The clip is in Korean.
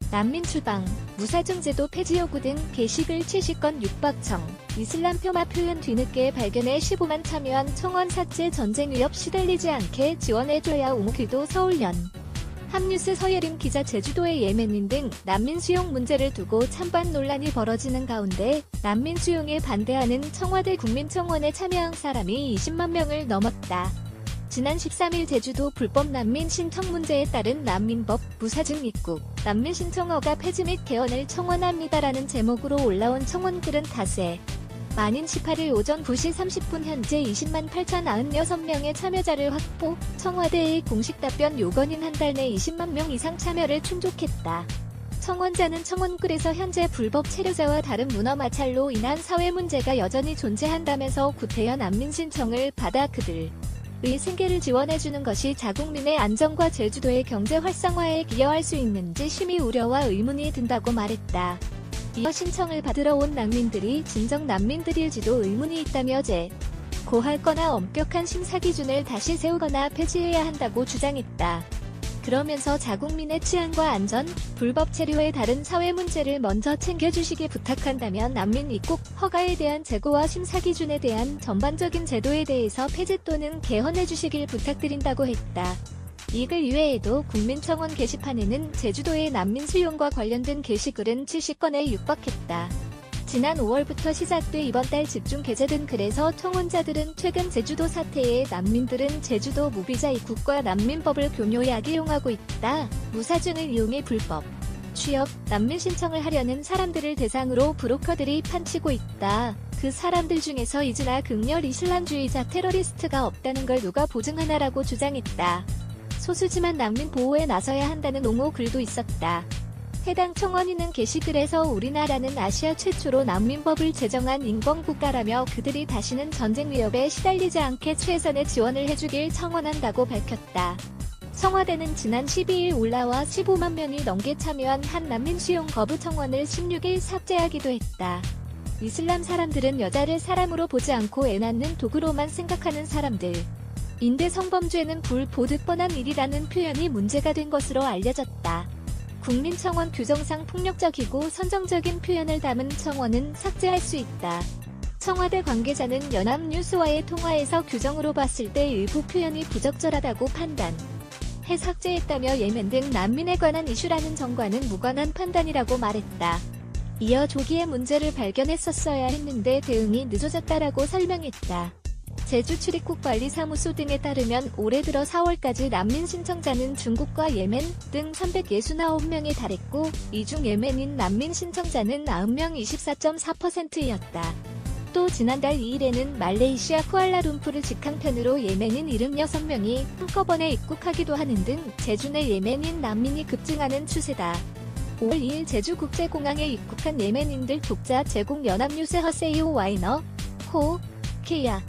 난민추방, 무사증제도 폐지 요구 등 게시글 70건 육박청, 이슬람 폄하 표현 뒤늦게 발견해 15만 참여한 청원 삭제 전쟁 위협 시달리지 않게 지원해줘야 옹기도 서울연. 합뉴스 서예림 기자 제주도의 예멘인 등 난민 수용 문제를 두고 찬반 논란이 벌어지는 가운데 난민 수용에 반대하는 청와대 국민청원에 참여한 사람이 20만 명을 넘었다. 지난 13일 제주도 불법 난민 신청 문제에 따른 난민법, 무사증 입국, 난민 신청허가 폐지 및 개헌을 청원합니다라는 제목으로 올라온 청원글은 다수에 만인 18일 오전 9시 30분 현재 20만 8,096명의 참여자를 확보, 청와대의 공식 답변 요건인 한 달 내 20만 명 이상 참여를 충족했다. 청원자는 청원글에서 현재 불법 체류자와 다른 문화 마찰로 인한 사회 문제가 여전히 존재한다면서 구태여 난민 신청을 받아 그들의 생계를 지원해주는 것이 자국민의 안정과 제주도의 경제 활성화에 기여할 수 있는지 심히 우려와 의문이 든다고 말했다. 이어 신청을 받으러 온 난민들이 진정 난민들일지도 의문이 있다며 고할 거나 엄격한 심사 기준을 다시 세우거나 폐지해야 한다고 주장했다. 그러면서 자국민의 치안과 안전, 불법 체류의 다른 사회 문제를 먼저 챙겨주시기 부탁한다면 난민 입국 허가에 대한 재고와 심사 기준에 대한 전반적인 제도에 대해서 폐지 또는 개헌해주시길 부탁드린다고 했다. 이 글 이외에도 국민청원 게시판에는 제주도의 난민 수용과 관련된 게시글은 70건에 육박했다. 지난 5월부터 시작돼 이번 달 집중 게재된 글에서 청원자들은 최근 제주도 사태에 난민들은 제주도 무비자 입국과 난민법을 교묘히 악용하고 있다. 무사증을 이용해 불법 취업, 난민 신청을 하려는 사람들을 대상으로 브로커들이 판치고 있다. 그 사람들 중에서 이즈나 극렬 이슬람주의자 테러리스트가 없다는 걸 누가 보증하나라고 주장했다. 소수지만 난민 보호에 나서야 한다는 옹호 글도 있었다. 해당 청원인은 게시글에서 우리나라는 아시아 최초로 난민법을 제정한 인권국가라며 그들이 다시는 전쟁 위협에 시달리지 않게 최선의 지원을 해주길 청원한다고 밝혔다. 청와대는 지난 12일 올라와 15만 명이 넘게 참여한 한 난민 수용 거부 청원을 16일 삭제하기도 했다. 이슬람 사람들은 여자를 사람으로 보지 않고 애 낳는 도구로만 생각하는 사람들. 인데 성범죄는 불보듯 뻔한 일이라는 표현이 문제가 된 것으로 알려졌다. 국민청원 규정상 폭력적이고 선정적인 표현을 담은 청원은 삭제할 수 있다. 청와대 관계자는 연합뉴스와의 통화에서 규정으로 봤을 때 일부 표현이 부적절하다고 판단해 삭제했다며 예멘 등 난민에 관한 이슈라는 정과는 무관한 판단이라고 말했다. 이어 조기에 문제를 발견했었어야 했는데 대응이 늦어졌다라고 설명했다. 제주출입국관리사무소 등에 따르면 올해 들어 4월까지 난민 신청자는 중국과 예멘 등 369명에 달했고 이 중 예멘인 난민 신청자는 90명 24.4%였다. 또 지난달 2일에는 말레이시아 쿠알라룸푸르 직항편으로 예멘인 76명이 한꺼번에 입국하기도 하는 등 제주 내 예멘인 난민이 급증하는 추세다. 5월 2일 제주국제공항에 입국한 예멘인들 독자 제공 연합뉴스 허세이오 와이너, 호, 케야